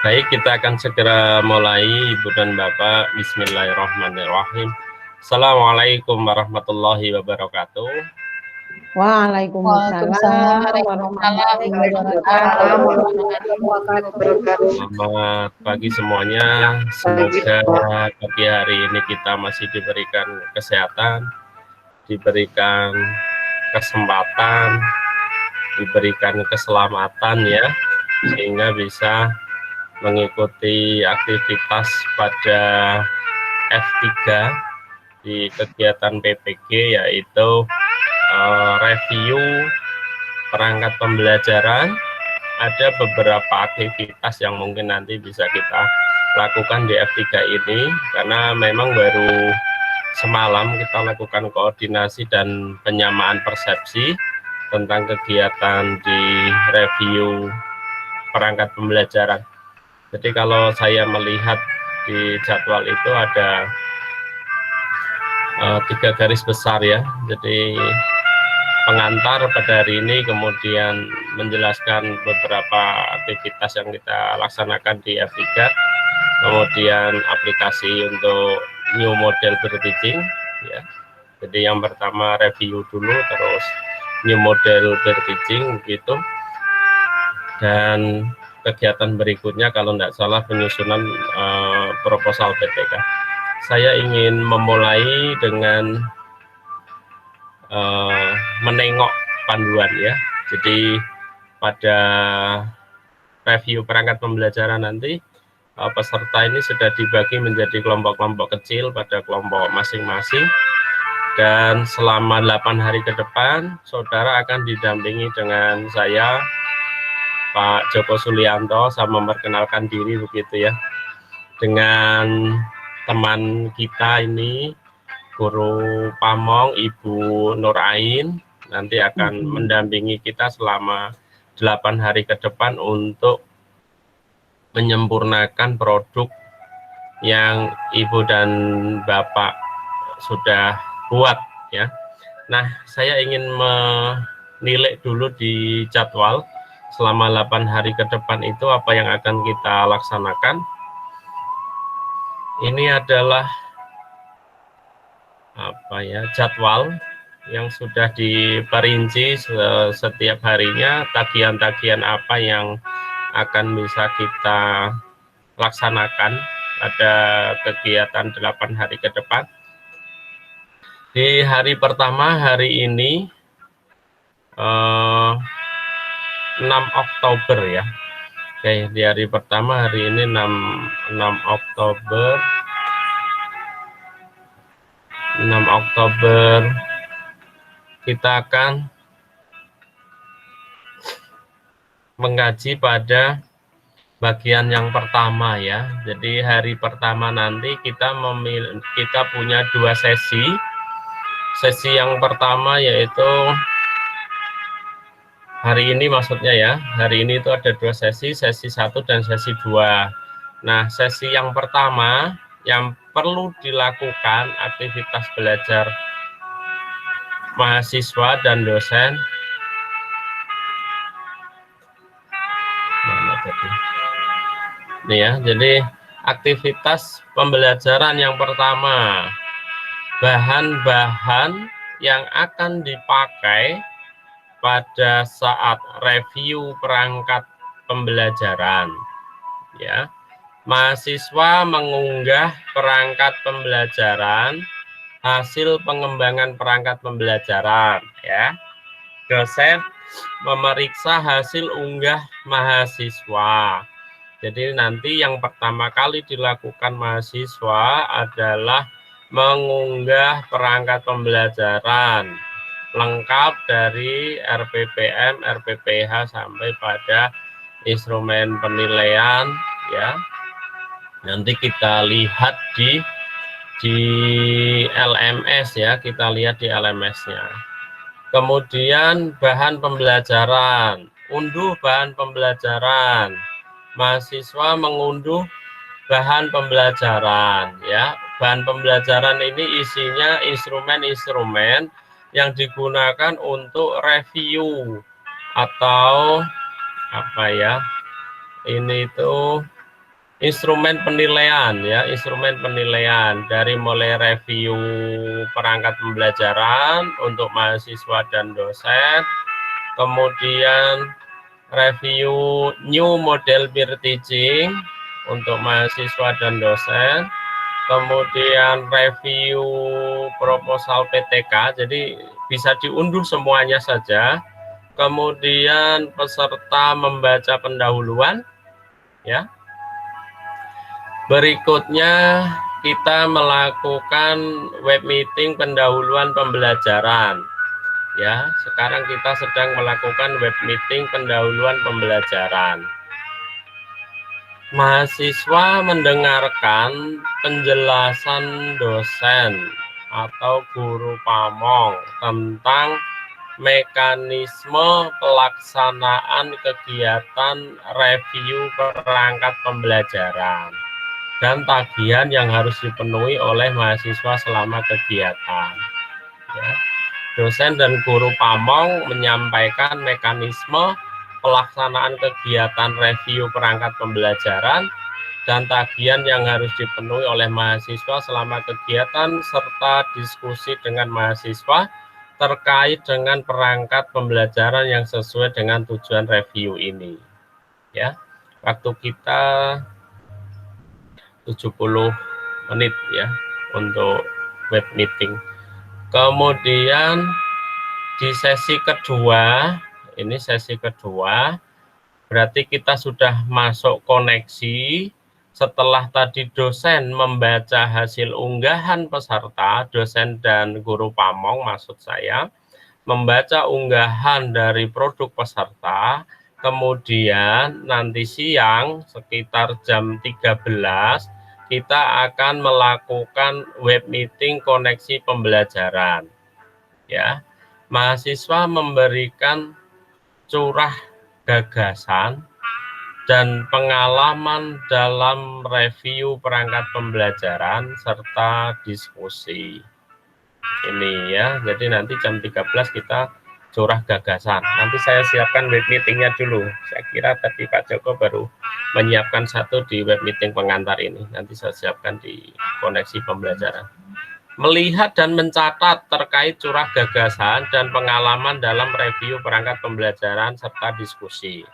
Baik, kita akan segera mulai, Ibu dan Bapak. Bismillahirrahmanirrahim. Assalamualaikum warahmatullahi wabarakatuh. Waalaikumsalam warahmatullahi wabarakatuh. Selamat pagi semuanya. Semoga pagi hari ini kita masih diberikan kesehatan, diberikan kesempatan, diberikan keselamatan ya, sehingga bisa mengikuti aktivitas pada F3 di kegiatan PPG, yaitu review perangkat pembelajaran. Ada beberapa aktivitas yang mungkin nanti bisa kita lakukan di F3 ini, karena memang baru semalam kita lakukan koordinasi dan penyamaan persepsi tentang kegiatan di review perangkat pembelajaran. Jadi kalau saya melihat di jadwal itu ada 3 garis besar ya. Jadi pengantar pada hari ini, kemudian menjelaskan beberapa aktivitas yang kita laksanakan di F3, kemudian aplikasi untuk new model berteaching ya. Jadi yang pertama review dulu, terus new model berteaching gitu, dan kegiatan berikutnya kalau tidak salah penyusunan proposal PTK. Saya ingin memulai dengan menengok panduan ya. Jadi pada review perangkat pembelajaran nanti peserta ini sudah dibagi menjadi kelompok-kelompok kecil pada kelompok masing-masing, dan selama 8 hari ke depan saudara akan didampingi dengan saya, Pak Joko Sulianto, sama memperkenalkan diri begitu ya, dengan teman kita ini Guru Pamong, Ibu Nur Ain, nanti akan mendampingi kita selama 8 hari ke depan untuk menyempurnakan produk yang Ibu dan Bapak sudah buat ya. Nah, saya ingin menilai dulu di jadwal selama 8 hari ke depan itu apa yang akan kita laksanakan. Ini adalah jadwal yang sudah diperinci setiap harinya, tagihan-tagihan apa yang akan bisa kita laksanakan pada kegiatan 8 hari ke depan. Di hari pertama hari ini 6 Oktober ya. Oke, di hari pertama hari ini 6 Oktober 6 Oktober kita akan mengkaji pada bagian yang pertama ya. Jadi hari pertama nanti kita punya 2 sesi. Sesi yang pertama yaitu hari ini, maksudnya ya, hari ini itu ada 2 sesi 1 dan sesi 2. Nah, sesi yang pertama yang perlu dilakukan aktivitas belajar mahasiswa dan dosen. Nih ya, jadi aktivitas pembelajaran yang pertama, bahan-bahan yang akan dipakai pada saat review perangkat pembelajaran ya. Mahasiswa mengunggah perangkat pembelajaran, hasil pengembangan perangkat pembelajaran ya. Dosen memeriksa hasil unggah mahasiswa. Jadi nanti yang pertama kali dilakukan mahasiswa adalah mengunggah perangkat pembelajaran lengkap dari RPPM, RPPH sampai pada instrumen penilaian ya. Nanti kita lihat di LMS ya, kita lihat di LMS-nya. Kemudian bahan pembelajaran, unduh bahan pembelajaran. Mahasiswa mengunduh bahan pembelajaran ya. Bahan pembelajaran ini isinya instrumen-instrumen yang digunakan untuk review atau apa ya, ini tuh instrumen penilaian ya, instrumen penilaian dari mulai review perangkat pembelajaran untuk mahasiswa dan dosen, kemudian review new model peer teaching untuk mahasiswa dan dosen, kemudian review proposal PTK, jadi bisa diunduh semuanya saja. Kemudian peserta membaca pendahuluan ya. Berikutnya kita melakukan web meeting pendahuluan pembelajaran. Ya, sekarang kita sedang melakukan web meeting pendahuluan pembelajaran. Mahasiswa mendengarkan penjelasan dosen atau guru pamong tentang mekanisme pelaksanaan kegiatan review perangkat pembelajaran dan tagihan yang harus dipenuhi oleh mahasiswa selama kegiatan. Ya. Dosen dan guru pamong menyampaikan mekanisme pelaksanaan kegiatan review perangkat pembelajaran dan tagihan yang harus dipenuhi oleh mahasiswa selama kegiatan serta diskusi dengan mahasiswa terkait dengan perangkat pembelajaran yang sesuai dengan tujuan review ini. Ya, waktu kita 70 menit ya untuk web meeting. Kemudian di sesi kedua, ini sesi kedua, berarti kita sudah masuk koneksi. Setelah tadi dosen membaca hasil unggahan peserta, dosen dan guru pamong maksud saya, membaca unggahan dari produk peserta, kemudian nanti siang sekitar jam 13 kita akan melakukan web meeting koneksi pembelajaran. Ya, mahasiswa memberikan curah gagasan dan pengalaman dalam review perangkat pembelajaran serta diskusi. Ini ya, jadi nanti jam 13 kita curah gagasan. Nanti saya siapkan web meetingnya dulu. Saya kira tadi Pak Joko baru menyiapkan satu di web meeting pengantar ini. Nanti saya siapkan di koneksi pembelajaran. Melihat dan mencatat terkait curah gagasan dan pengalaman dalam review perangkat pembelajaran serta diskusi.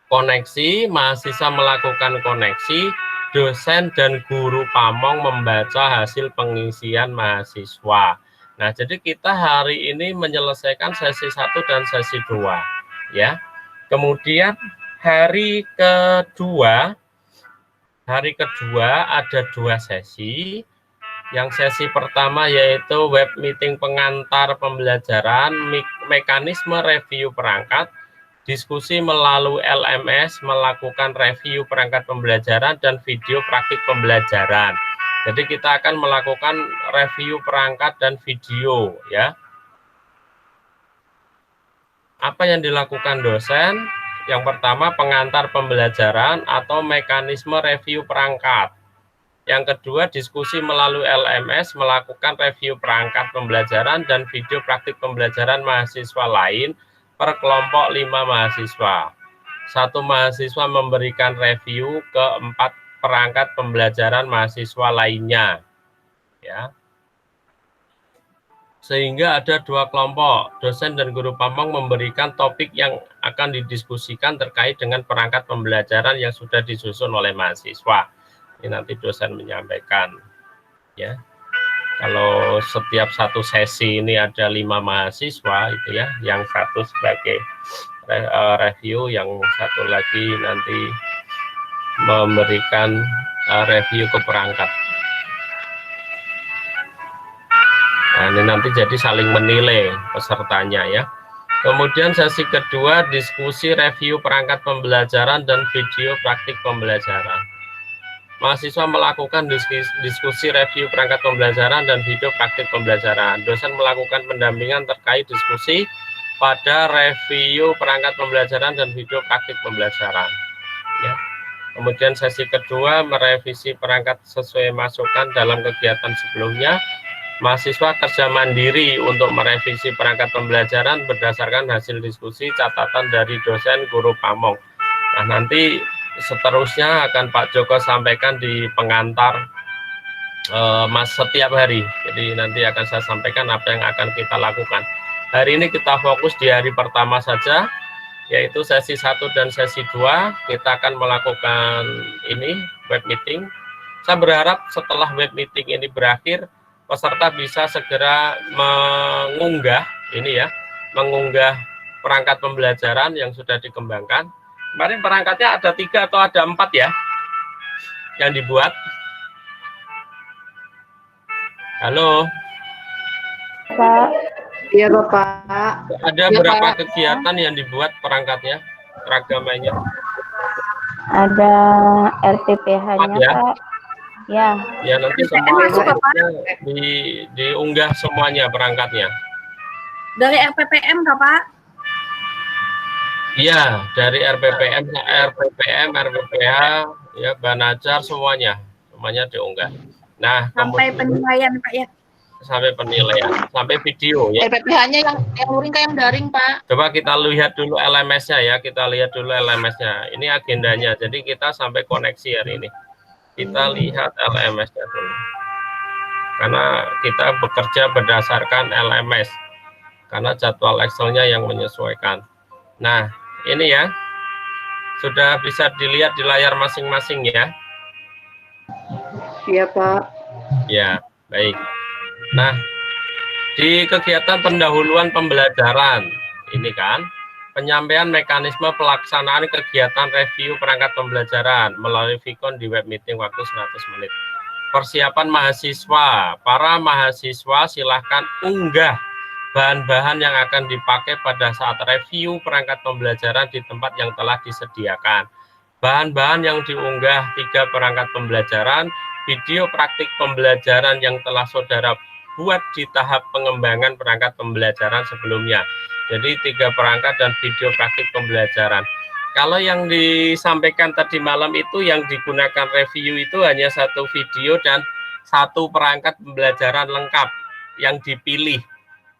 Koneksi, mahasiswa melakukan koneksi, dosen dan guru pamong membaca hasil pengisian mahasiswa. Nah, jadi kita hari ini menyelesaikan sesi 1 dan sesi 2 ya. Kemudian hari kedua ada 2 sesi. Yang sesi pertama yaitu web meeting pengantar pembelajaran, mekanisme review perangkat, diskusi melalui LMS, melakukan review perangkat pembelajaran dan video praktik pembelajaran. Jadi kita akan melakukan review perangkat dan video ya. Apa yang dilakukan dosen? Yang pertama pengantar pembelajaran atau mekanisme review perangkat. Yang kedua diskusi melalui LMS, melakukan review perangkat pembelajaran dan video praktik pembelajaran mahasiswa lain per kelompok 5 mahasiswa. 1 mahasiswa memberikan review ke 4 perangkat pembelajaran mahasiswa lainnya. Ya. Sehingga ada 2 kelompok, dosen dan guru pamong memberikan topik yang akan didiskusikan terkait dengan perangkat pembelajaran yang sudah disusun oleh mahasiswa. Ini nanti dosen menyampaikan. Ya. Kalau setiap satu sesi ini ada 5 mahasiswa itu ya, yang satu sebagai review, yang satu lagi nanti memberikan review ke perangkat. Nah, ini nanti jadi saling menilai pesertanya ya. Kemudian sesi kedua diskusi review perangkat pembelajaran dan video praktik pembelajaran. Mahasiswa melakukan diskusi review perangkat pembelajaran dan video praktik pembelajaran. Dosen melakukan pendampingan terkait diskusi pada review perangkat pembelajaran dan video praktik pembelajaran. Ya. Kemudian sesi kedua merevisi perangkat sesuai masukan dalam kegiatan sebelumnya. Mahasiswa kerja mandiri untuk merevisi perangkat pembelajaran berdasarkan hasil diskusi catatan dari dosen guru pamong. Nah, nanti seterusnya akan Pak Joko sampaikan di pengantar Mas setiap hari. Jadi nanti akan saya sampaikan apa yang akan kita lakukan. Hari ini kita fokus di hari pertama saja, yaitu sesi 1 dan sesi 2. Kita akan melakukan ini web meeting. Saya berharap setelah web meeting ini berakhir, peserta bisa segera mengunggah ini ya, mengunggah perangkat pembelajaran yang sudah dikembangkan. Kemarin perangkatnya ada 3 atau ada 4 ya yang dibuat. Halo. Pak. Iya, Bapak. Ada Ya, berapa Pak. kegiatan yang dibuat perangkatnya, seragamanya? Ada RTPH-nya, ya? Pak. Ya. Ya, nanti semuanya diunggah semuanya perangkatnya. Dari RPPM, Pak? Iya, dari RPPM, RPPH, ya, Banajar, semuanya diunggah. Nah, sampai penilaian, Pak ya. Sampai penilaian, sampai video ya. RPPH-nya yang luring ke yang daring, Pak. Coba kita lihat dulu LMS-nya ya, kita lihat dulu LMS-nya. Ini agendanya, jadi kita sampai koneksi hari ini. Kita lihat LMS-nya dulu. Karena kita bekerja berdasarkan LMS. Karena jadwal Excel-nya yang menyesuaikan. Nah, ini ya. Sudah bisa dilihat di layar masing-masing ya. Iya, Pak. Ya, baik. Nah, di kegiatan pendahuluan pembelajaran, ini kan, penyampaian mekanisme pelaksanaan kegiatan review perangkat pembelajaran melalui Vicon di web meeting waktu 100 menit. Persiapan mahasiswa, para mahasiswa silahkan unggah bahan-bahan yang akan dipakai pada saat review perangkat pembelajaran di tempat yang telah disediakan. Bahan-bahan yang diunggah 3 perangkat pembelajaran, video praktik pembelajaran yang telah saudara buat di tahap pengembangan perangkat pembelajaran sebelumnya. Jadi 3 perangkat dan video praktik pembelajaran. Kalau yang disampaikan tadi malam itu yang digunakan review itu hanya 1 video dan 1 perangkat pembelajaran lengkap yang dipilih.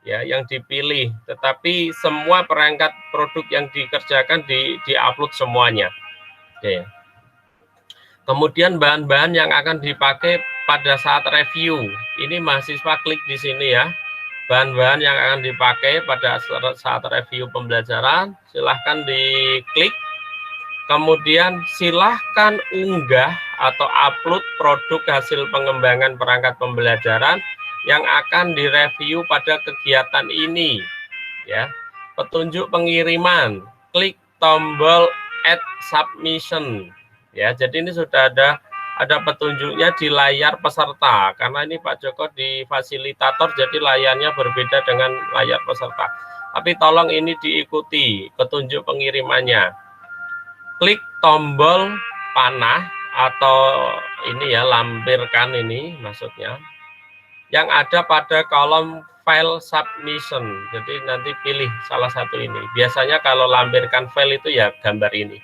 Ya, yang dipilih. Tetapi semua perangkat produk yang dikerjakan di-upload semuanya. Oke. Kemudian bahan-bahan yang akan dipakai pada saat review, ini mahasiswa klik di sini ya. Bahan-bahan yang akan dipakai pada saat review pembelajaran, silahkan diklik. Kemudian silahkan unggah atau upload produk hasil pengembangan perangkat pembelajaran yang akan direview pada kegiatan ini. Ya, petunjuk pengiriman, klik tombol Add Submission. Ya, jadi ini sudah ada petunjuknya di layar peserta, karena ini Pak Joko di fasilitator, jadi layarnya berbeda dengan layar peserta. Tapi tolong ini diikuti petunjuk pengirimannya. Klik tombol panah atau ini ya, lampirkan ini maksudnya, yang ada pada kolom file submission. Jadi nanti pilih salah satu ini. Biasanya kalau lampirkan file itu ya gambar ini.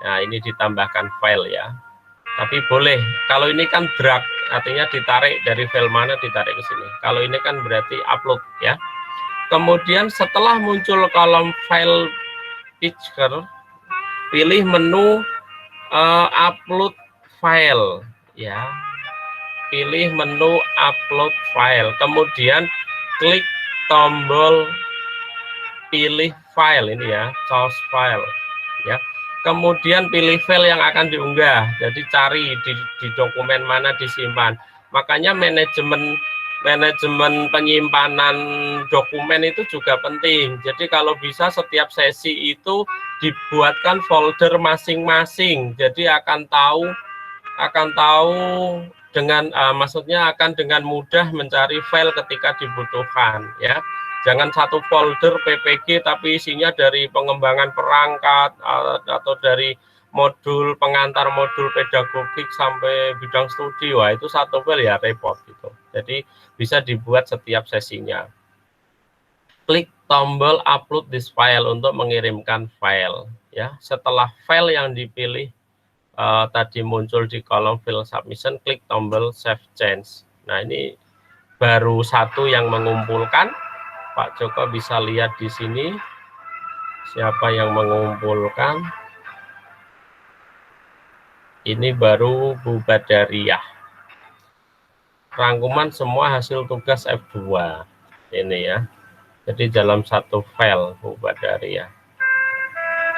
Nah, ini ditambahkan file ya. Tapi boleh, kalau ini kan drag, artinya ditarik dari file mana ditarik ke sini. Kalau ini kan berarti upload ya. Kemudian setelah muncul kolom file picture, pilih menu upload file ya. Pilih menu upload file. Kemudian klik tombol pilih file ini ya, source file ya. Kemudian pilih file yang akan diunggah. Jadi cari di dokumen mana disimpan. Makanya manajemen penyimpanan dokumen itu juga penting. Jadi kalau bisa setiap sesi itu dibuatkan folder masing-masing. Jadi akan tahu dengan maksudnya akan dengan mudah mencari file ketika dibutuhkan ya. Jangan satu folder PPG tapi isinya dari pengembangan perangkat atau dari modul pengantar modul pedagogik sampai bidang studi. Wah, itu satu file ya repot gitu. Jadi bisa dibuat setiap sesinya. Klik tombol upload this file untuk mengirimkan file ya. Setelah file yang dipilih tadi muncul di kolom file submission, klik tombol save change. Nah, ini baru satu yang mengumpulkan. Pak Joko bisa lihat di sini siapa yang mengumpulkan. ini baru Bu Badariah. Rangkuman semua hasil tugas F2 ini ya. Jadi dalam satu file Bu Badariah.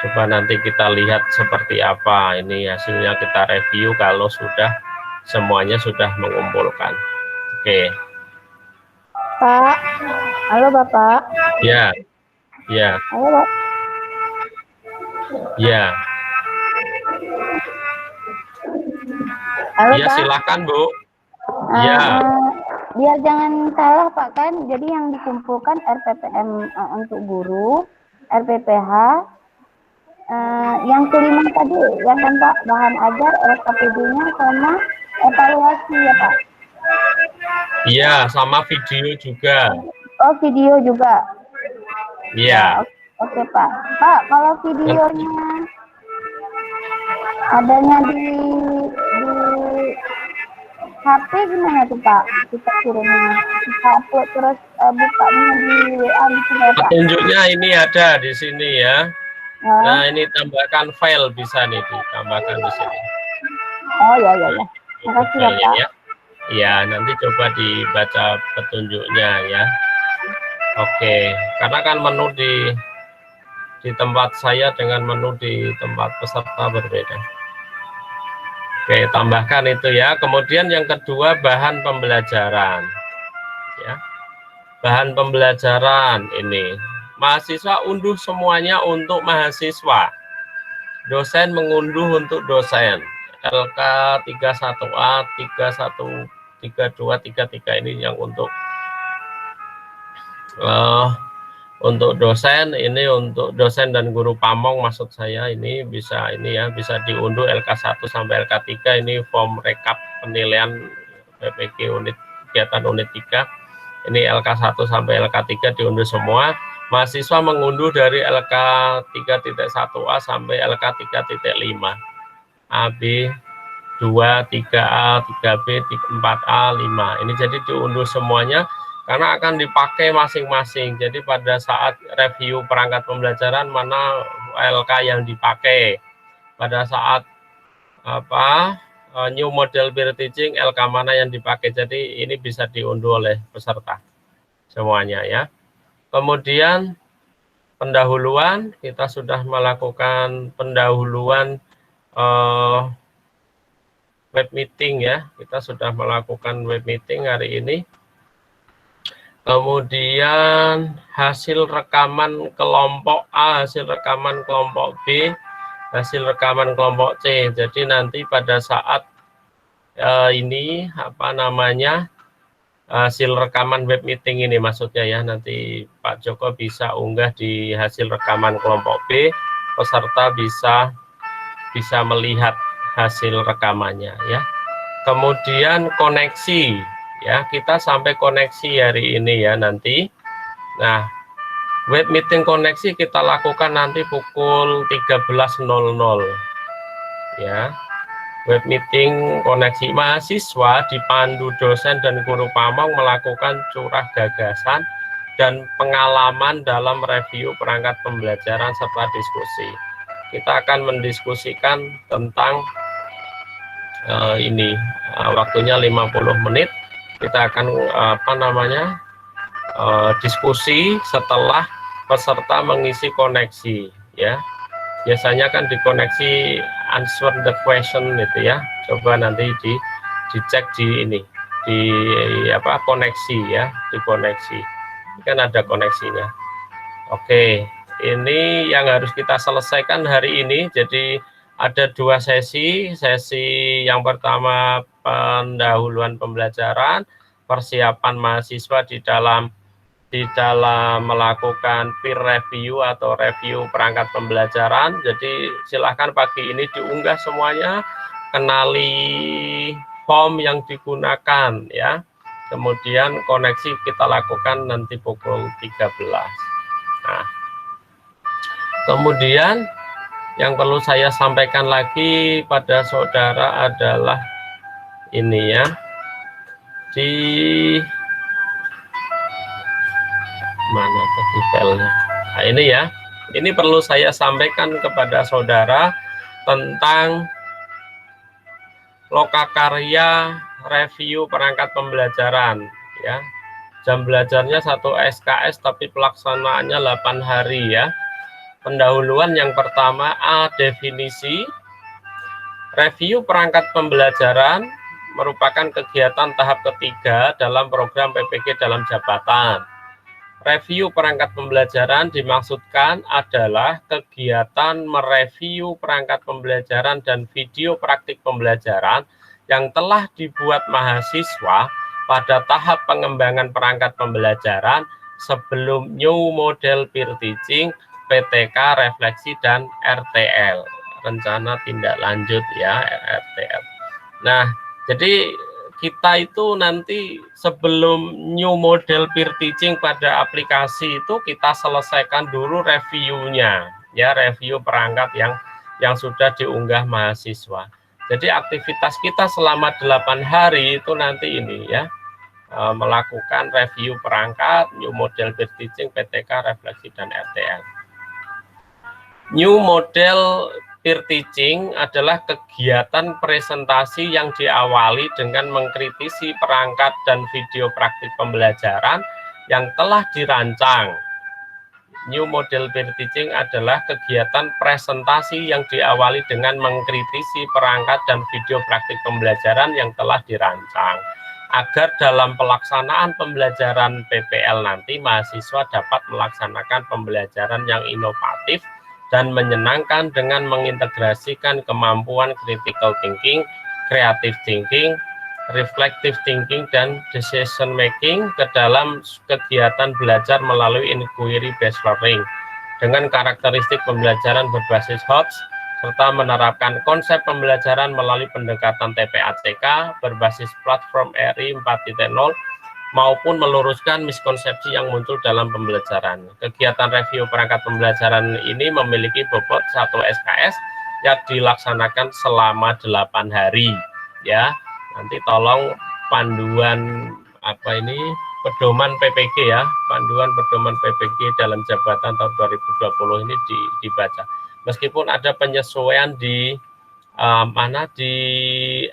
Coba nanti kita lihat seperti apa ini hasilnya, kita review kalau sudah semuanya sudah mengumpulkan. Oke. Pak. Halo Bapak. Ya. Ya. Halo Pak. Ya. Halo Ya, Pak. silakan Bu. Ya. Biar jangan salah Pak, kan jadi yang dikumpulkan RPPM untuk guru, RPPH, yang kelima tadi ya kan Pak, bahan ajar, LKPD-nya sama evaluasi ya Pak. Iya, sama video juga. Oh, video juga. Iya. Oke Pak. Pak, kalau videonya adanya di HP gimana tuh Pak? Kita kirimnya, kita upload terus bukanya di WA gitu ya Pak? Petunjuknya ini ada di sini ya. Nah, Nah, ini tambahkan file bisa nih ditambahkan di sini. oh ya ya ya. Makasih ya Pak. Ya. Ya, nanti coba dibaca petunjuknya ya. Oke, karena kan menu di tempat saya dengan menu di tempat peserta berbeda. Oke, tambahkan itu ya. Kemudian yang kedua, bahan pembelajaran. Ya. Bahan pembelajaran ini. Mahasiswa unduh semuanya untuk mahasiswa. Dosen mengunduh untuk dosen. LK 31A, 31, 32, 33 ini yang untuk dosen, ini untuk dosen dan guru pamong maksud saya, ini bisa ini ya, bisa diunduh LK1 sampai LK3, ini form rekap penilaian PPG unit kegiatan unit 3. Ini LK1 sampai LK3 diunduh semua. Mahasiswa mengunduh dari LK 3.1A sampai LK 3.5. AB 2, 3A, 3B, 4A, 5. Ini jadi diunduh semuanya karena akan dipakai masing-masing. Jadi pada saat review perangkat pembelajaran mana LK yang dipakai. Pada saat new model peer teaching, LK mana yang dipakai. Jadi ini bisa diunduh oleh peserta semuanya ya. Kemudian pendahuluan, kita sudah melakukan pendahuluan web meeting ya. Kita sudah melakukan web meeting hari ini. Kemudian hasil rekaman kelompok A, hasil rekaman kelompok B, hasil rekaman kelompok C. Jadi nanti pada saat ini hasil rekaman web meeting ini maksudnya ya, nanti Pak Joko bisa unggah di hasil rekaman kelompok B, peserta bisa melihat hasil rekamannya ya. Kemudian koneksi ya, kita sampai koneksi hari ini ya nanti. Nah, web meeting koneksi kita lakukan nanti pukul 13.00 ya. Web meeting koneksi, mahasiswa dipandu dosen dan guru pamong melakukan curah gagasan dan pengalaman dalam review perangkat pembelajaran serta diskusi. Kita akan mendiskusikan tentang ini waktunya 50 menit. Kita akan diskusi setelah peserta mengisi koneksi ya. Biasanya kan di koneksi answer the question itu ya. Coba nanti dicek di ini di koneksi ya, di koneksi. Ini kan ada koneksinya. Oke, ini yang harus kita selesaikan hari ini. Jadi ada dua sesi. Sesi yang pertama pendahuluan pembelajaran, persiapan mahasiswa di dalam melakukan peer review atau review perangkat pembelajaran. Jadi silahkan pagi ini diunggah semuanya, kenali form yang digunakan ya. Kemudian koneksi kita lakukan nanti pukul 13. Nah, kemudian yang perlu saya sampaikan lagi pada saudara adalah ini ya, di mana tadi filenya. Nah, ini ya, ini perlu saya sampaikan kepada saudara tentang lokakarya review perangkat pembelajaran ya. Jam belajarnya 1 SKS tapi pelaksanaannya 8 hari ya. Pendahuluan yang pertama A. Definisi. Review perangkat pembelajaran merupakan kegiatan tahap ketiga dalam program PPG dalam jabatan. Review perangkat pembelajaran dimaksudkan adalah kegiatan mereview perangkat pembelajaran dan video praktik pembelajaran yang telah dibuat mahasiswa pada tahap pengembangan perangkat pembelajaran sebelum New Model Peer Teaching, PTK, Refleksi, dan RTL. Rencana tindak lanjut ya, RTL. Nah, jadi kita itu nanti sebelum New Model Peer Teaching pada aplikasi itu kita selesaikan dulu reviewnya ya, review perangkat yang sudah diunggah mahasiswa. Jadi aktivitas kita selama 8 hari itu nanti ini ya, melakukan review perangkat, New Model Peer Teaching, PTK, Refleksi, dan RTL. New Model Peer Teaching adalah kegiatan presentasi yang diawali dengan mengkritisi perangkat dan video praktik pembelajaran yang telah dirancang. New Model Peer Teaching adalah kegiatan presentasi yang diawali dengan mengkritisi perangkat dan video praktik pembelajaran yang telah dirancang, agar dalam pelaksanaan pembelajaran PPL nanti mahasiswa dapat melaksanakan pembelajaran yang inovatif dan menyenangkan dengan mengintegrasikan kemampuan critical thinking, creative thinking, reflective thinking, dan decision making ke dalam kegiatan belajar melalui inquiry based learning dengan karakteristik pembelajaran berbasis HOTS serta menerapkan konsep pembelajaran melalui pendekatan TPACK berbasis platform RI 4.0 maupun meluruskan miskonsepsi yang muncul dalam pembelajaran. Kegiatan review perangkat pembelajaran ini memiliki bobot 1 SKS yang dilaksanakan selama 8 hari ya. Nanti tolong panduan pedoman PPG ya, panduan pedoman PPG dalam jabatan tahun 2020 ini dibaca. Meskipun ada penyesuaian di di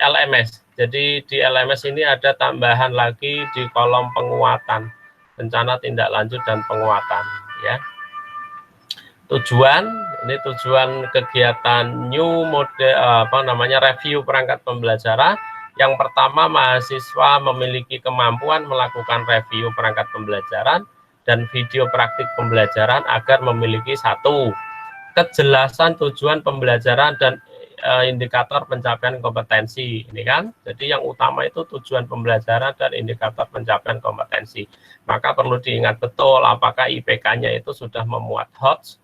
LMS. Jadi di LMS ini ada tambahan lagi di kolom penguatan, rencana tindak lanjut dan penguatan ya. Tujuan kegiatan New Model review perangkat pembelajaran. Yang pertama, mahasiswa memiliki kemampuan melakukan review perangkat pembelajaran dan video praktik pembelajaran agar memiliki 1. Kejelasan tujuan pembelajaran dan indikator pencapaian kompetensi ini kan. Jadi yang utama itu tujuan pembelajaran dan indikator pencapaian kompetensi. Maka perlu diingat betul apakah IPK-nya itu sudah memuat HOTS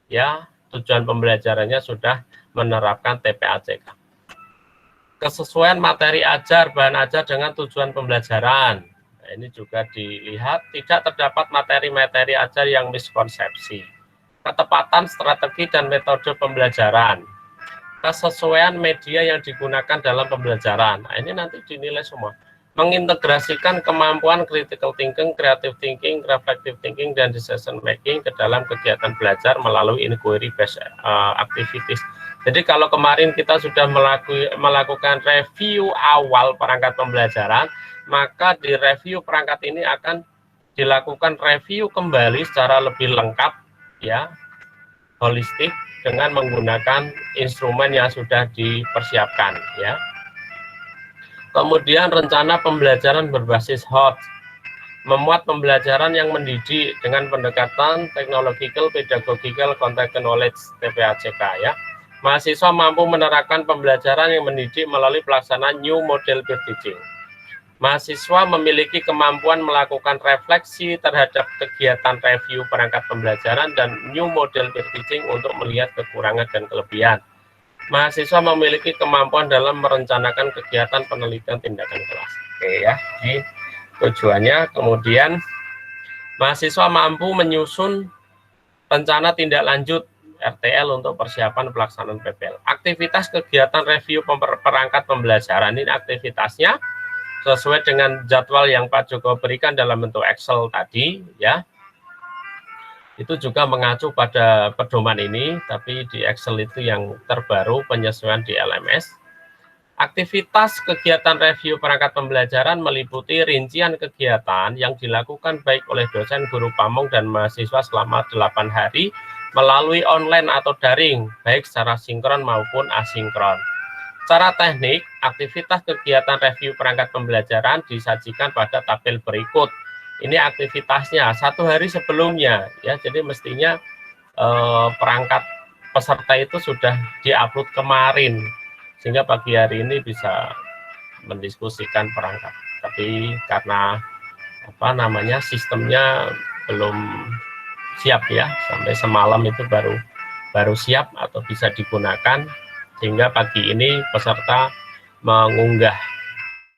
ya, tujuan pembelajarannya sudah menerapkan TPACK. Kesesuaian materi ajar, bahan ajar dengan tujuan pembelajaran. Nah, ini juga dilihat tidak terdapat materi-materi ajar yang miskonsepsi. Ketepatan strategi dan metode pembelajaran. Kesesuaian media yang digunakan dalam pembelajaran. Nah, ini nanti dinilai semua. Mengintegrasikan kemampuan critical thinking, creative thinking, reflective thinking, dan decision making ke dalam kegiatan belajar melalui inquiry based activities. Jadi kalau kemarin kita sudah melakukan review awal perangkat pembelajaran, maka di review perangkat ini akan dilakukan review kembali secara lebih lengkap ya, holistik, dengan menggunakan instrumen yang sudah dipersiapkan ya. Kemudian rencana pembelajaran berbasis HOTS, memuat pembelajaran yang mendidik dengan pendekatan technological, pedagogical, content knowledge TPACK ya. Mahasiswa mampu menerapkan pembelajaran yang mendidik melalui pelaksanaan New Model Peer Teaching. Mahasiswa memiliki kemampuan melakukan refleksi terhadap kegiatan review perangkat pembelajaran dan New Model Peer Teaching untuk melihat kekurangan dan kelebihan. Mahasiswa memiliki kemampuan dalam merencanakan kegiatan penelitian tindakan kelas. Oke ya, ini tujuannya. Kemudian mahasiswa mampu menyusun rencana tindak lanjut RTL untuk persiapan pelaksanaan PPL. Aktivitas kegiatan review perangkat pembelajaran ini aktivitasnya sesuai dengan jadwal yang Pak Joko berikan dalam bentuk Excel tadi ya. Itu juga mengacu pada pedoman ini, tapi di Excel itu yang terbaru penyesuaian di LMS. Aktivitas kegiatan review perangkat pembelajaran meliputi rincian kegiatan yang dilakukan baik oleh dosen, guru pamong, dan mahasiswa selama 8 hari melalui online atau daring, baik secara sinkron maupun asinkron. Secara teknik, aktivitas kegiatan review perangkat pembelajaran disajikan pada tabel berikut. Ini aktivitasnya 1 hari sebelumnya, ya. Jadi mestinya perangkat peserta itu sudah diupload kemarin, sehingga pagi hari ini bisa mendiskusikan perangkat. Tapi karena sistemnya belum siap ya, sampai semalam itu baru siap atau bisa digunakan, sehingga pagi ini peserta mengunggah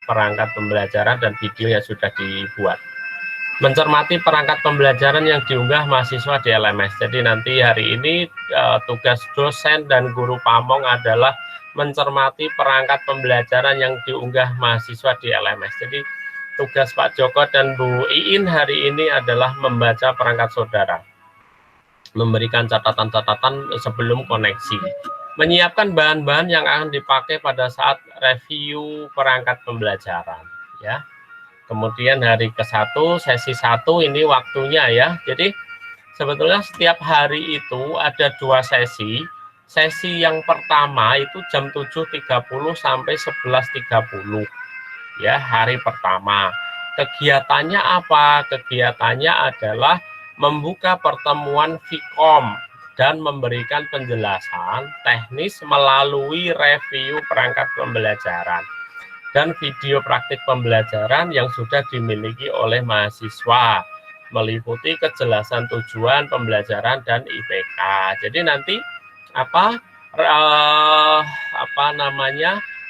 perangkat pembelajaran dan videonya sudah dibuat. Mencermati perangkat pembelajaran yang diunggah mahasiswa di LMS. Jadi nanti hari ini tugas dosen dan guru pamong adalah mencermati perangkat pembelajaran yang diunggah mahasiswa di LMS. Jadi tugas Pak Joko dan Bu Iin hari ini adalah membaca perangkat saudara, memberikan catatan-catatan sebelum koneksi, menyiapkan bahan-bahan yang akan dipakai pada saat review perangkat pembelajaran, ya. Kemudian hari ke-1, sesi 1 ini waktunya ya. Jadi sebetulnya setiap hari itu ada 2 sesi. Sesi yang pertama itu jam 7.30 sampai 11.30. Ya, hari pertama. Kegiatannya apa? Kegiatannya adalah membuka pertemuan Vkom dan memberikan penjelasan teknis melalui review perangkat pembelajaran dan video praktik pembelajaran yang sudah dimiliki oleh mahasiswa, meliputi kejelasan tujuan pembelajaran dan IPK. Jadi nanti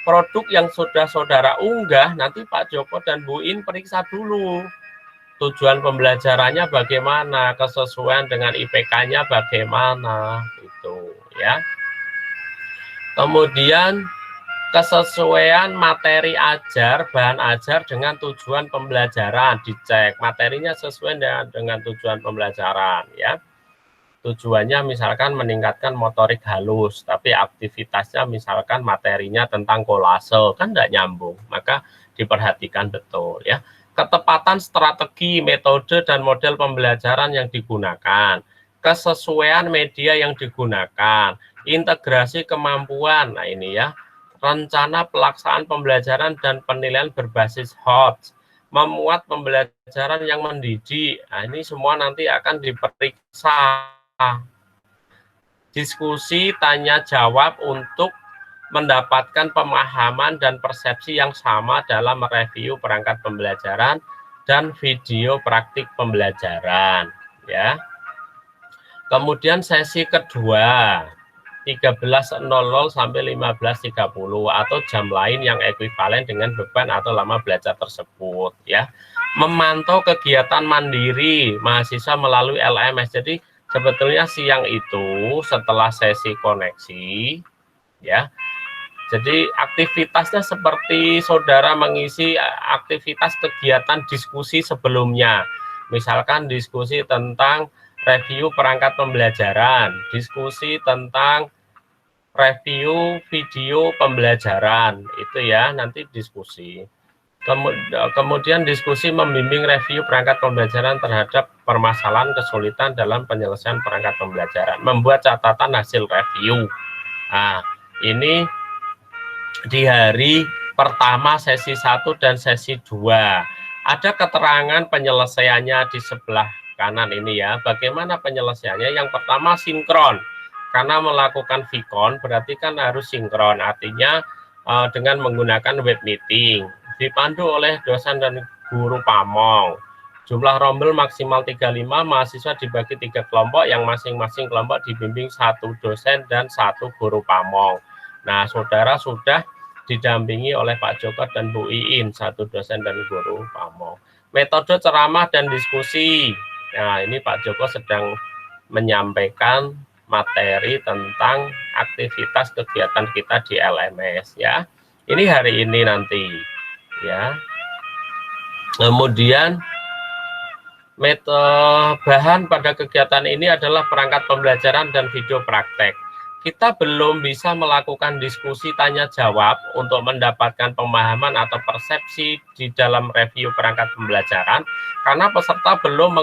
produk yang sudah saudara unggah, nanti Pak Joko dan Bu In periksa dulu tujuan pembelajarannya bagaimana, kesesuaian dengan IPK-nya bagaimana, gitu ya. Kemudian kesesuaian materi ajar, bahan ajar dengan tujuan pembelajaran, dicek materinya sesuai dengan tujuan pembelajaran ya. Tujuannya misalkan meningkatkan motorik halus, tapi aktivitasnya misalkan materinya tentang kolase, kan tidak nyambung, maka diperhatikan betul ya. Ketepatan strategi, metode, dan model pembelajaran yang digunakan, kesesuaian media yang digunakan, integrasi kemampuan, nah ini ya, rencana pelaksanaan pembelajaran dan penilaian berbasis HOTS, memuat pembelajaran yang mendidik. Nah, ini semua nanti akan diperiksa. Diskusi tanya jawab untuk mendapatkan pemahaman dan persepsi yang sama dalam mereview perangkat pembelajaran dan video praktik pembelajaran ya. Kemudian sesi kedua 13.00 sampai 15.30 atau jam lain yang ekuivalen dengan beban atau lama belajar tersebut ya. Memantau kegiatan mandiri mahasiswa melalui LMS. Jadi sebetulnya siang itu setelah sesi koneksi ya. Jadi aktivitasnya seperti saudara mengisi aktivitas kegiatan diskusi sebelumnya. Misalkan diskusi tentang review perangkat pembelajaran, diskusi tentang review video pembelajaran, itu ya nanti diskusi. Kemudian diskusi membimbing review perangkat pembelajaran terhadap permasalahan kesulitan dalam penyelesaian perangkat pembelajaran, membuat catatan hasil review. Nah, ini di hari pertama sesi 1 dan sesi 2. Ada keterangan penyelesaiannya di sebelah kanan ini ya. Bagaimana penyelesaiannya? Yang pertama sinkron. Karena melakukan Vcon berarti kan harus sinkron, artinya dengan menggunakan web meeting, dipandu oleh dosen dan guru pamong. Jumlah rombel maksimal 35, mahasiswa dibagi 3 kelompok yang masing-masing kelompok dibimbing 1 dosen dan 1 guru pamong. Nah, saudara sudah didampingi oleh Pak Joko dan Bu Iin, 1 dosen dan guru pamong. Metode ceramah dan diskusi. Nah, ini Pak Joko sedang menyampaikan materi tentang aktivitas kegiatan kita di LMS ya. Ini hari ini nanti ya. Kemudian metode bahan pada kegiatan ini adalah perangkat pembelajaran dan video praktek. kita belum bisa melakukan diskusi tanya jawab untuk mendapatkan pemahaman atau persepsi di dalam review perangkat pembelajaran karena peserta belum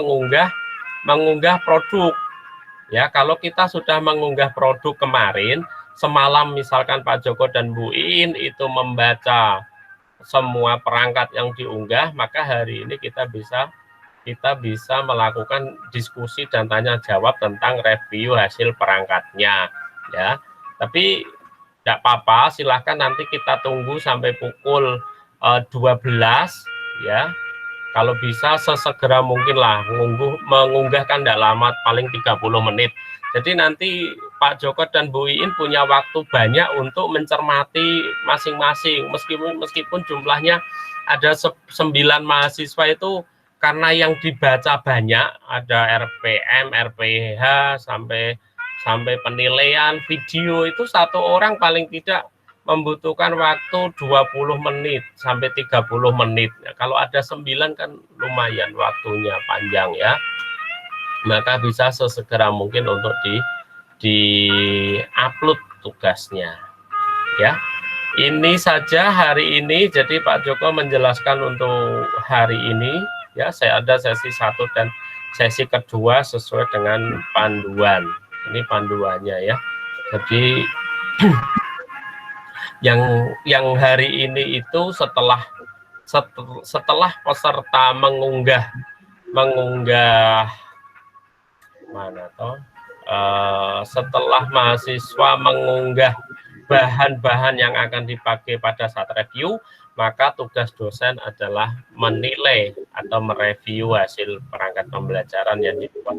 mengunggah produk. Ya, kalau kita sudah mengunggah produk kemarin, semalam misalkan Pak Joko dan Bu Iin itu membaca semua perangkat yang diunggah, maka hari ini kita bisa melakukan diskusi dan tanya jawab tentang review hasil perangkatnya. Ya, tapi tidak apa-apa, silahkan nanti kita tunggu sampai pukul 12 ya. Kalau bisa sesegera mungkin lah mengunggah kan tidak lama, paling 30 menit. Jadi nanti Pak Joko dan Bu Iin punya waktu banyak untuk mencermati masing-masing. Meskipun jumlahnya ada 9 mahasiswa itu karena yang dibaca banyak, ada RPM, RPH sampai penilaian video itu satu orang paling tidak membutuhkan waktu 20 menit sampai 30 menit. Ya, kalau ada 9 kan lumayan waktunya panjang ya. Maka bisa sesegera mungkin untuk di-upload tugasnya. Ya. Ini saja hari ini, jadi Pak Joko menjelaskan untuk hari ini ya, saya ada sesi 1 dan sesi kedua sesuai dengan panduan. Ini panduannya ya. Jadi yang hari ini itu setelah peserta mengunggah mana toh setelah mahasiswa mengunggah bahan-bahan yang akan dipakai pada saat review, maka tugas dosen adalah menilai atau mereview hasil perangkat pembelajaran yang dibuat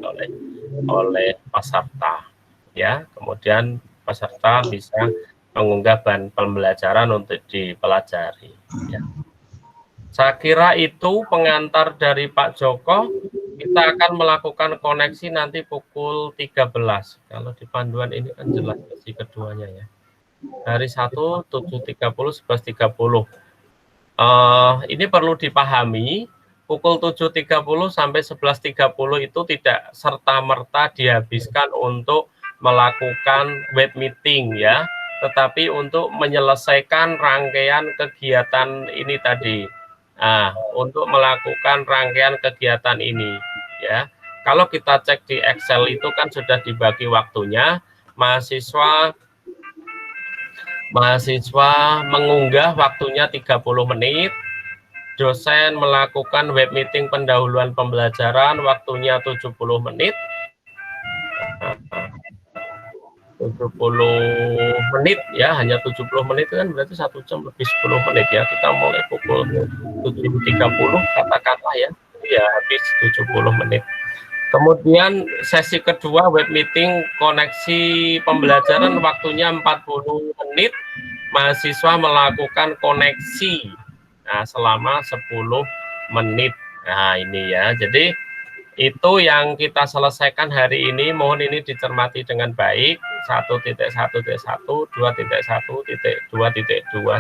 oleh peserta ya. Kemudian peserta bisa mengunggah bahan pembelajaran untuk dipelajari ya. Saya kira itu pengantar dari Pak Joko. Kita akan melakukan koneksi nanti pukul 13. Kalau di panduan ini kan jelas sesi keduanya ya. Hari 1 7.30 11.30. Ini perlu dipahami, pukul 7.30 sampai 11.30 itu tidak serta-merta dihabiskan untuk melakukan web meeting ya, tetapi untuk menyelesaikan rangkaian kegiatan ini tadi. Nah, untuk melakukan rangkaian kegiatan ini ya. Kalau kita cek di Excel itu kan sudah dibagi waktunya, mahasiswa mengunggah waktunya 30 menit, dosen melakukan web meeting pendahuluan pembelajaran waktunya 70 menit. 70 menit ya, hanya 70 menit kan berarti 1 jam lebih 10 menit ya. Kita mulai pukul 7.30 katakanlah ya, habis 70 menit. Kemudian sesi kedua web meeting koneksi pembelajaran waktunya 40 menit, mahasiswa melakukan koneksi selama 10 menit. Nah ini ya, jadi itu yang kita selesaikan hari ini. Mohon ini dicermati dengan baik. 1.1.1, 2.1.2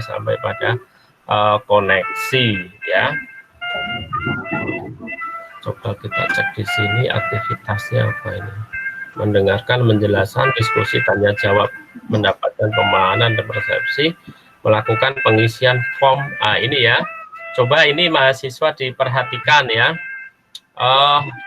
sampai pada koneksi ya. Coba kita cek di sini aktivitasnya apa ini. Mendengarkan, menjelaskan, diskusi, tanya jawab, mendapatkan pemahaman dan persepsi, melakukan pengisian form. Ini ya. Coba ini mahasiswa diperhatikan ya.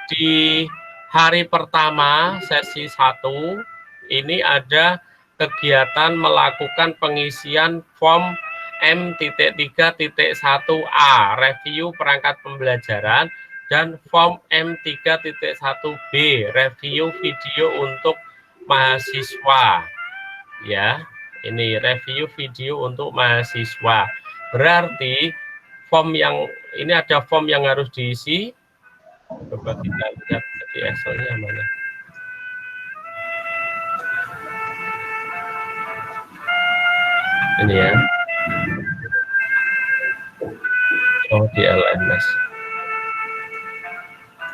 Di hari pertama sesi 1 ini ada kegiatan melakukan pengisian form M.3.1A review perangkat pembelajaran dan form M3.1B review video untuk mahasiswa ya. Ini review video untuk mahasiswa, berarti form yang ini ada form yang harus diisi. Coba kita lihat di Excel-nya mana. Ini ya. Oh, di LMS.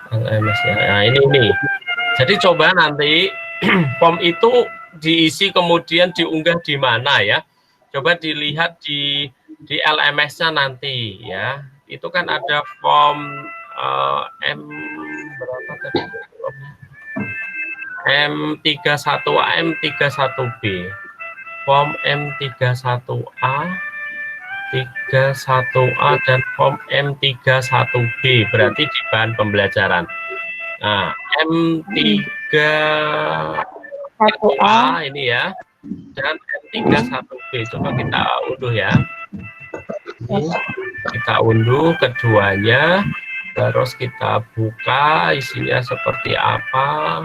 LMS ya. Nah, ini. Jadi coba nanti form itu diisi kemudian diunggah di mana ya. Coba dilihat di LMS-nya nanti ya. Itu kan ada form M berapa tadi? M31A, M31B. Form M31A, 31A dan form M31B berarti di bahan pembelajaran. Nah, M31A ini ya, dan M31B. Coba kita unduh ya. Kita unduh keduanya, terus kita buka isinya seperti apa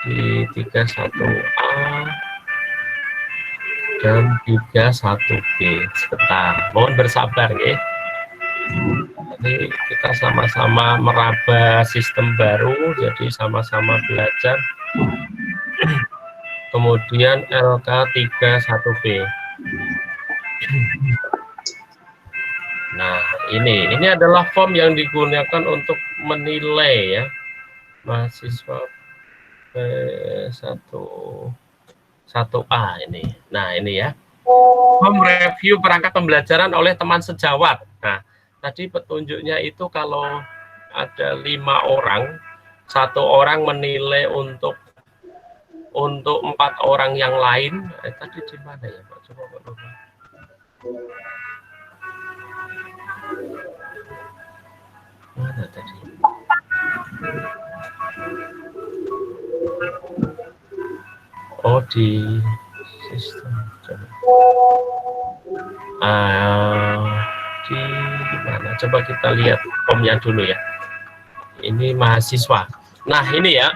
di 31A dan 31B. Sebentar, mohon bersabar ya. Jadi kita sama-sama meraba sistem baru, jadi sama-sama belajar. Kemudian LK31B. Nah, ini adalah form yang digunakan untuk menilai ya mahasiswa P1A ini. Nah, ini ya. Form review perangkat pembelajaran oleh teman sejawat. Nah, tadi petunjuknya itu kalau ada 5 orang, 1 orang menilai untuk 4 orang yang lain. Tadi di mana ya, Pak? Coba Pak. Mana tadi? Oh, di sistem. Coba. Di mana? Coba kita lihat formnya dulu ya. Ini mahasiswa. Nah, ini ya.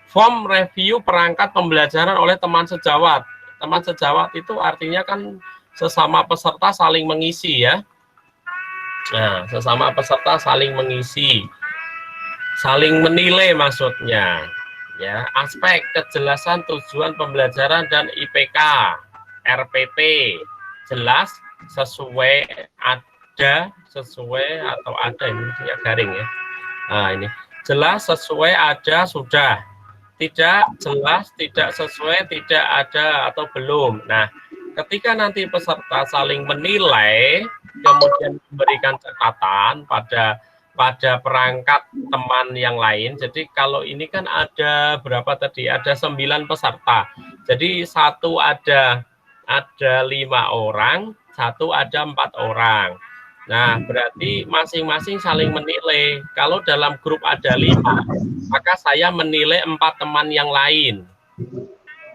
Form review perangkat pembelajaran oleh teman sejawat. Teman sejawat itu artinya kan sesama peserta saling mengisi ya. Nah, sesama peserta saling mengisi, saling menilai maksudnya. Ya, aspek kejelasan tujuan pembelajaran dan IPK, RPP, jelas, sesuai, ada, sesuai atau ada, ini maksudnya garing ya. Nah, ini jelas, sesuai, ada, sudah. Tidak jelas, tidak sesuai, tidak ada atau belum. Nah, ketika nanti peserta saling menilai, kemudian memberikan catatan pada perangkat teman yang lain. Jadi kalau ini kan ada berapa tadi? Ada 9 peserta. Jadi 1 ada 5 orang, 1 ada 4 orang. Nah, berarti masing-masing saling menilai. Kalau dalam grup ada 5, maka saya menilai 4 teman yang lain.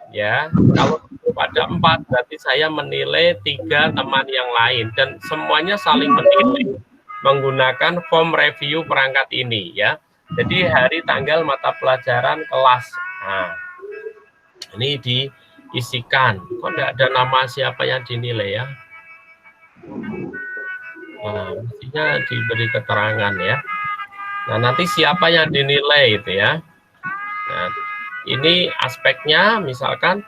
Ya, kalau grup ada 4, berarti saya menilai 3 teman yang lain. Dan semuanya saling menilai menggunakan form review perangkat ini ya. Jadi hari, tanggal, mata pelajaran, kelas. Nah, ini diisikan. Kok enggak ada nama siapa yang dinilai ya? Nah, mestinya diberi keterangan ya. Nah, nanti siapa yang dinilai itu ya. Nah, ini aspeknya misalkan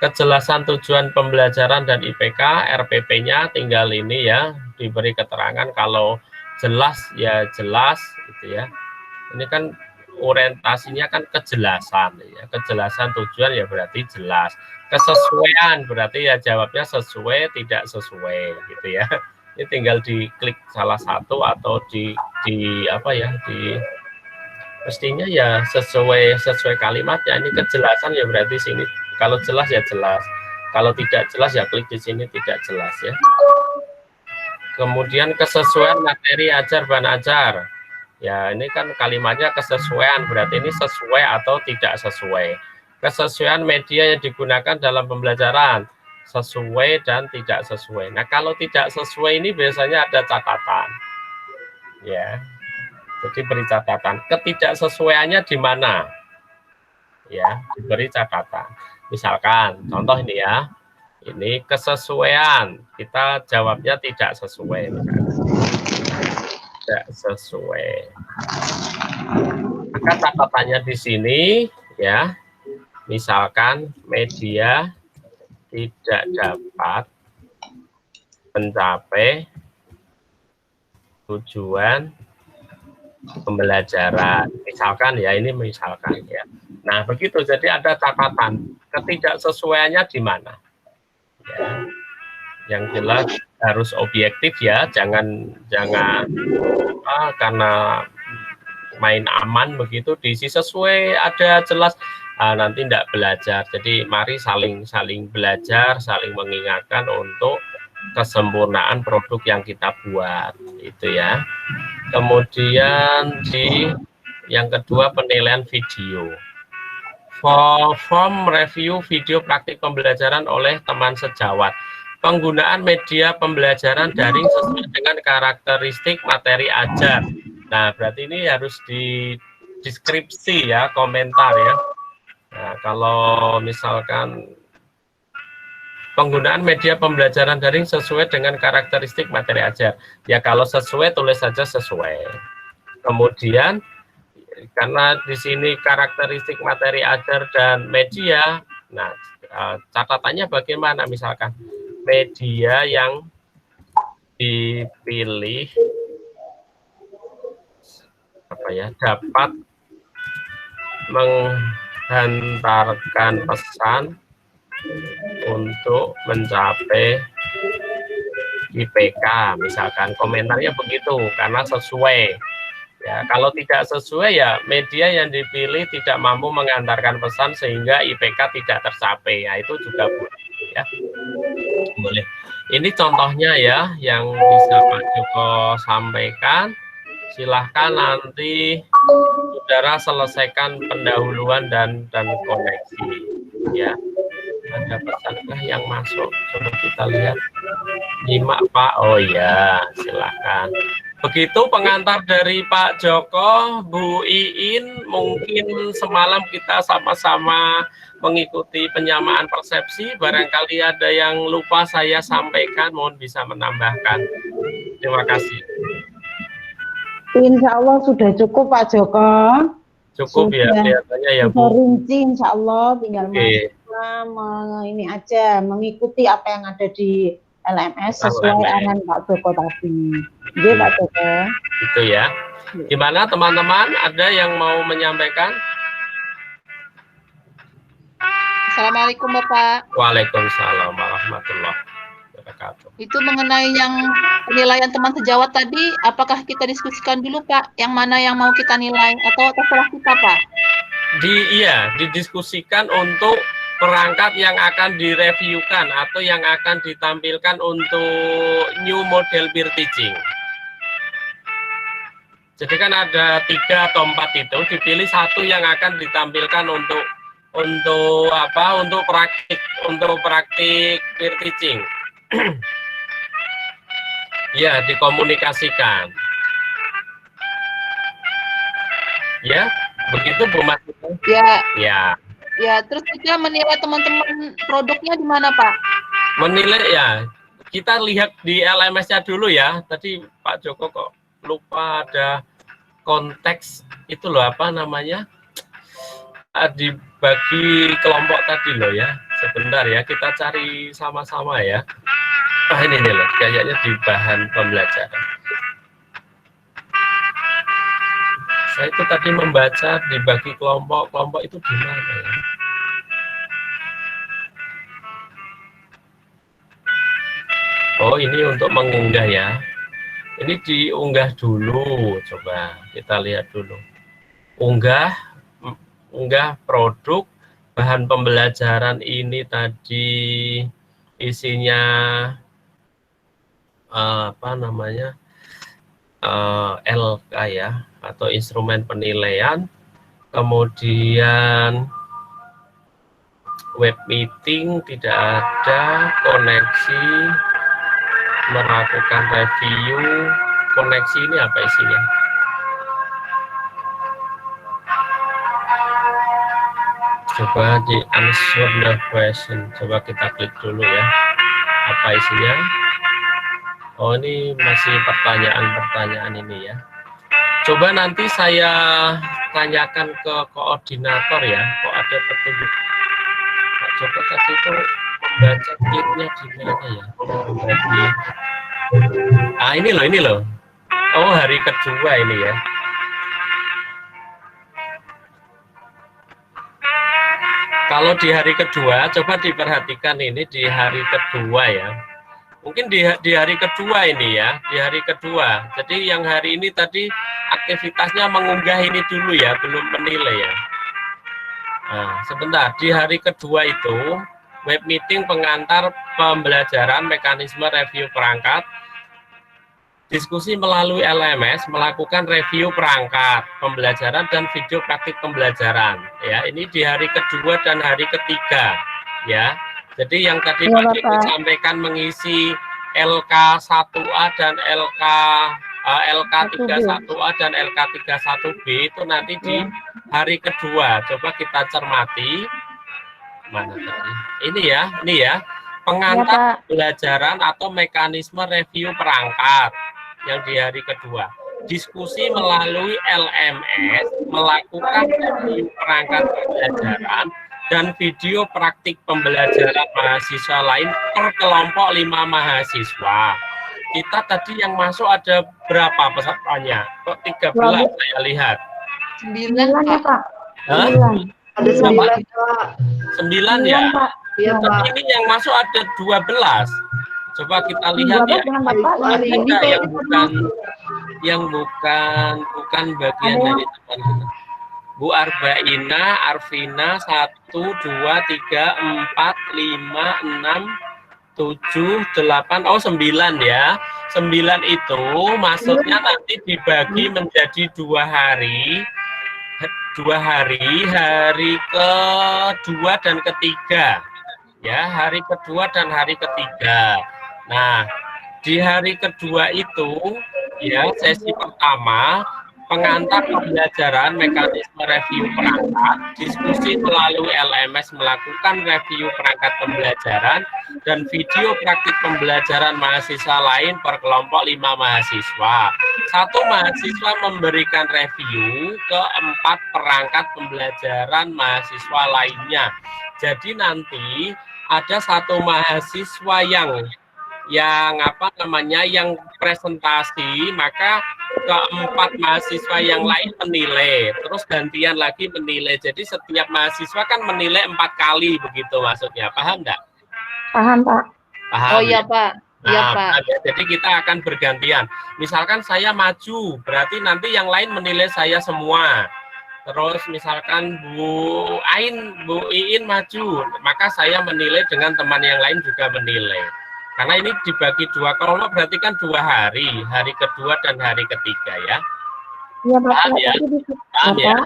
kejelasan tujuan pembelajaran dan IPK, RPP-nya tinggal ini ya, diberi keterangan. Kalau jelas ya jelas gitu ya. Ini kan orientasinya kan kejelasan ya. Kejelasan tujuan ya berarti jelas. Kesesuaian berarti ya jawabnya sesuai, tidak sesuai gitu ya. Ini tinggal diklik salah satu atau di apa ya, di mestinya ya sesuai kalimatnya. Ini kejelasan ya berarti sini kalau jelas ya jelas, kalau tidak jelas ya klik di sini tidak jelas ya. Kemudian kesesuaian materi ajar bahan ajar ya, ini kan kalimatnya kesesuaian berarti ini sesuai atau tidak sesuai. Kesesuaian media yang digunakan dalam pembelajaran sesuai dan tidak sesuai. Nah, kalau tidak sesuai ini biasanya ada catatan ya. Jadi beri catatan. Ketidaksesuaiannya di mana? Ya, diberi catatan. Misalkan, contoh ini ya. Ini kesesuaian. Kita jawabnya tidak sesuai. Misalkan. Tidak sesuai. Maka catatannya di sini ya. Misalkan media tidak dapat mencapai tujuan pembelajaran, misalkan ya, ini misalkan ya. Nah, begitu, jadi ada catatan ketidaksesuaiannya di mana ya. Yang jelas harus objektif ya, jangan karena main aman begitu diisi sesuai, ada jelas. nanti tidak belajar. Jadi mari saling belajar, saling mengingatkan untuk kesempurnaan produk yang kita buat, itu ya. Kemudian yang kedua, penilaian video. Form review video praktik pembelajaran oleh teman sejawat. Penggunaan media pembelajaran daring sesuai dengan karakteristik materi ajar. Nah, berarti ini harus di deskripsi ya, komentar ya. Nah, kalau misalkan penggunaan media pembelajaran daring sesuai dengan karakteristik materi ajar. Ya, kalau sesuai, tulis saja sesuai. Kemudian, karena di sini karakteristik materi ajar dan media, nah catatannya bagaimana? Misalkan media yang dipilih dapat menghantarkan pesan untuk mencapai IPK, misalkan komentarnya begitu, karena sesuai. Ya, kalau tidak sesuai ya media yang dipilih tidak mampu mengantarkan pesan sehingga IPK tidak tercapai. Ya, itu juga boleh ya. Boleh. Ini contohnya ya yang bisa Pak Joko sampaikan. Silahkan nanti saudara selesaikan pendahuluan dan koneksi ya. Ada pesankah yang masuk? Coba kita lihat. Nyimak Pak. Oh ya, silahkan. Begitu pengantar dari Pak Joko, Bu Iin, mungkin semalam kita sama-sama mengikuti penyamaan persepsi. Barangkali ada yang lupa saya sampaikan, mohon bisa menambahkan. Terima kasih. Insya Allah sudah cukup Pak Joko. Cukup ya, kelihatannya ya Bu. Rinci Insya Allah, tinggal ini aja, mengikuti apa yang ada di LMS sesuai arahan Pak Joko tadi. Iya Pak Joko. Itu ya. Gimana teman-teman? Ada yang mau menyampaikan? Assalamualaikum Bapak. Waalaikumsalam warahmatullahi wabarakatuh. Itu mengenai yang penilaian teman sejawat tadi, apakah kita diskusikan dulu Pak, yang mana yang mau kita nilai atau terserah kita Pak? Iya, didiskusikan untuk perangkat yang akan direviewkan atau yang akan ditampilkan untuk new model peer teaching. Jadi kan ada 3 atau 4 itu, dipilih satu yang akan ditampilkan untuk praktik peer teaching. Ya, dikomunikasikan. Ya, begitu Bu Mas. Ya. Ya. Ya, terus kita menilai teman-teman produknya di mana Pak? Menilai ya, kita lihat di LMS-nya dulu ya. Tadi Pak Joko kok lupa ada konteks itu loh, apa namanya? Dibagi kelompok tadi loh ya. Sebentar ya, kita cari sama-sama ya. Ini nih loh, kayaknya di bahan pembelajaran. Saya itu tadi membaca dibagi kelompok itu di mana ya? Oh, ini untuk mengunggah ya. Ini diunggah dulu, coba kita lihat dulu. Unggah produk bahan pembelajaran ini tadi isinya apa namanya? LK ya, atau instrumen penilaian, kemudian web meeting tidak ada, koneksi, melakukan review, koneksi ini apa isinya? Coba di answer the question, coba kita klik dulu ya, apa isinya? Oh, ini masih pertanyaan-pertanyaan ini ya. Coba nanti saya tanyakan ke koordinator ya, kok ada petunjuk. Pak Joko tadi itu membaca klipnya di mana ya? Ini loh. Oh, hari kedua ini ya. Kalau di hari kedua, coba diperhatikan ini di hari kedua ya. Mungkin di hari kedua ini ya, di hari kedua. Jadi yang hari ini tadi aktivitasnya mengunggah ini dulu ya, belum menilai ya. Nah, sebentar, di hari kedua itu web meeting pengantar pembelajaran mekanisme review perangkat, diskusi melalui LMS, melakukan review perangkat pembelajaran dan video praktik pembelajaran. Ya, ini di hari kedua dan hari ketiga. Ya, jadi yang tadi Iya, Pak Ibu Bapak. sampaikan mengisi LK1A dan LK31A dan LK31B itu nanti di hari kedua. Coba kita cermati. Mana tadi? Ini ya, pengantar pembelajaran atau mekanisme review perangkat yang di hari kedua. Diskusi melalui LMS, melakukan review perangkat pembelajaran dan video praktik pembelajaran mahasiswa lain per kelompok 5 mahasiswa. Kita tadi yang masuk ada berapa pesertanya? Kok 13 saya lihat? 9 ya, Pak. Pak. Hah? 9. Ada 9 Pak. 9 ya? Pak. Iya Pak. Tapi ini yang masuk ada 12. Coba kita lihat ya. Dengan Bapak Hari ini Ada kok yang bukan bagian dari teman kita. Bu Arbaina, Arvina, 1, 2, 3, 4, 5, 6, 7, 8, 9 ya. 9 itu maksudnya nanti dibagi menjadi 2 hari. 2 hari, hari kedua dan ketiga. Ya, hari kedua dan hari ketiga. Nah, di hari kedua itu ya sesi pertama pengantar pembelajaran mekanisme review perangkat, diskusi melalui LMS melakukan review perangkat pembelajaran dan video praktik pembelajaran mahasiswa lain per kelompok 5 mahasiswa. 1 mahasiswa memberikan review ke 4 perangkat pembelajaran mahasiswa lainnya. Jadi nanti ada 1 mahasiswa yang presentasi, maka ke-4 mahasiswa yang lain menilai, terus gantian lagi menilai. Jadi setiap mahasiswa kan menilai 4 kali begitu maksudnya. Paham enggak? Paham, Pak. Paham. Oh iya Pak. Iya Nah, Pak. jadi kita akan bergantian. Misalkan saya maju, berarti nanti yang lain menilai saya semua. Terus misalkan Bu Iin maju, maka saya menilai dengan teman yang lain juga menilai. Karena ini dibagi 2 kelompok, berarti kan 2 hari, hari kedua dan hari ketiga ya. Iya, Pak. Paham ya? Tapi di Paham ya?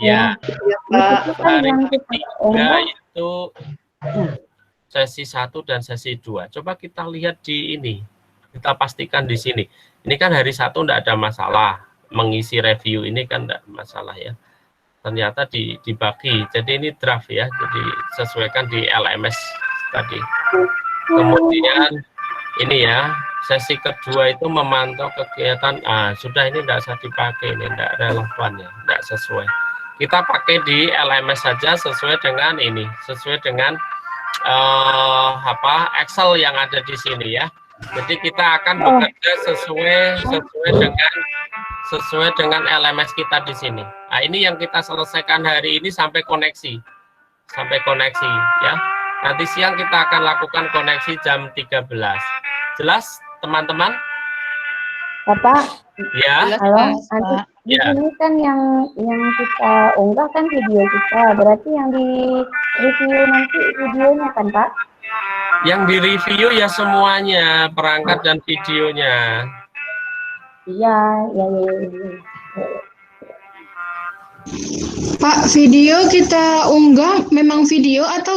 Ya, Iya Pak. hari yang kita ketiga itu sesi 1 dan sesi 2. Coba kita lihat di ini, kita pastikan di sini. Ini kan hari 1 enggak ada masalah, mengisi review ini kan enggak masalah ya. Ternyata dibagi, jadi ini draft ya, jadi sesuaikan di LMS tadi. Kemudian ini ya, sesi kedua itu memantau kegiatan. Sudah, ini tidak usah dipakai, ini tidak relevan ya, tidak sesuai. Kita pakai di LMS saja sesuai dengan ini, sesuai dengan Excel yang ada di sini ya. Jadi kita akan bekerja sesuai dengan LMS kita di sini. Nah, ini yang kita selesaikan hari ini sampai koneksi ya. Nanti siang kita akan lakukan koneksi jam 13. Jelas teman-teman? Bapak, Ya. Jelas, halo, Pak. nanti di Ya. sini kan yang kita unggah kan video kita, berarti yang di review nanti videonya kan, Pak? Yang direview ya semuanya, perangkat dan videonya. Iya. Pak, video kita unggah memang video atau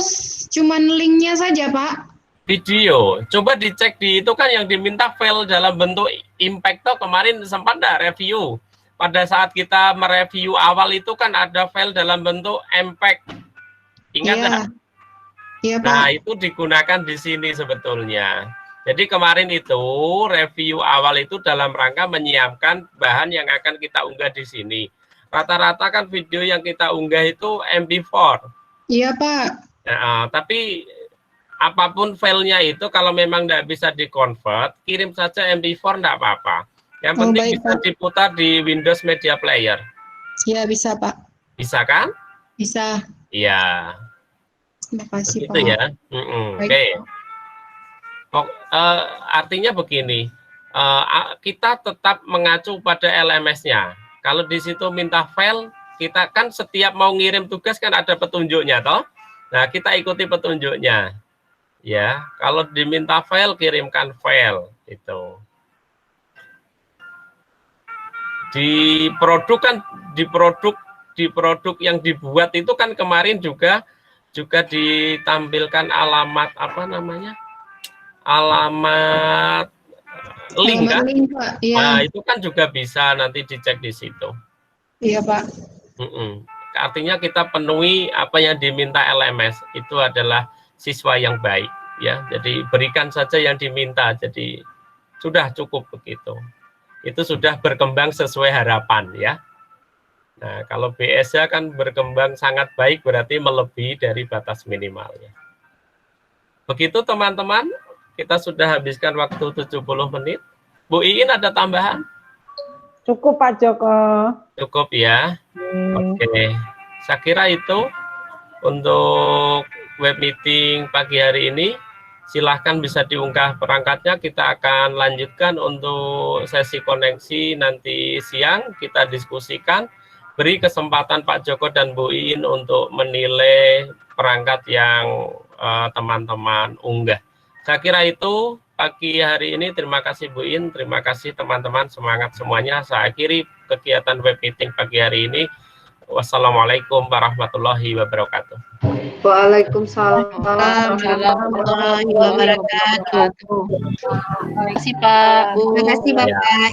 cuman linknya saja, Pak? Video, coba dicek di itu kan yang diminta file dalam bentuk Impacto kemarin sempat enggak review. Pada saat kita mereview awal itu kan ada file dalam bentuk Impact. Ingat Iya. enggak? Iya, Pak. Nah, itu digunakan di sini sebetulnya. Jadi kemarin itu review awal itu dalam rangka menyiapkan bahan yang akan kita unggah di sini. Rata-rata kan video yang kita unggah itu MP4. Iya, Pak. Nah, tapi apapun filenya itu kalau memang tidak bisa di-convert, kirim saja MP4 tidak apa-apa. Yang penting baik, bisa Pak. diputar di Windows Media Player. Iya, bisa, Pak. Bisa kan? Bisa. Iya. Terima kasih, Gitu Pak. ya. Baik. Oke. Artinya begini, kita tetap mengacu pada LMS-nya. Kalau di situ minta file, kita kan setiap mau ngirim tugas kan ada petunjuknya toh. Nah, kita ikuti petunjuknya. Ya, kalau diminta file kirimkan file itu. Di produk yang dibuat itu kan kemarin juga ditampilkan alamat apa namanya? Alamat link kan? Link, Pak. Iya. Nah, itu kan juga bisa nanti dicek di situ. Iya, Pak. Artinya kita penuhi apa yang diminta LMS, itu adalah siswa yang baik ya. Jadi berikan saja yang diminta. Jadi sudah cukup begitu. Itu sudah berkembang sesuai harapan ya. Nah, kalau BSA kan berkembang sangat baik berarti melebihi dari batas minimalnya. Begitu teman-teman, kita sudah habiskan waktu 70 menit. Bu Iin ada tambahan? Cukup Pak Joko. Cukup ya. Oke. Saya kira itu untuk web meeting pagi hari ini. Silahkan bisa diunggah perangkatnya. Kita akan lanjutkan untuk sesi koneksi nanti siang. Kita diskusikan. Beri kesempatan Pak Joko dan Bu Iin untuk menilai perangkat yang teman-teman unggah. Saya kira itu pagi hari ini. Terima kasih Bu Iin, terima kasih teman-teman, semangat semuanya. Saya akhiri kegiatan web meeting pagi hari ini. Wassalamualaikum warahmatullahi wabarakatuh. Waalaikumsalam. Warahmatullahi wabarakatuh. Terima kasih Pak. Terima kasih, Bapak.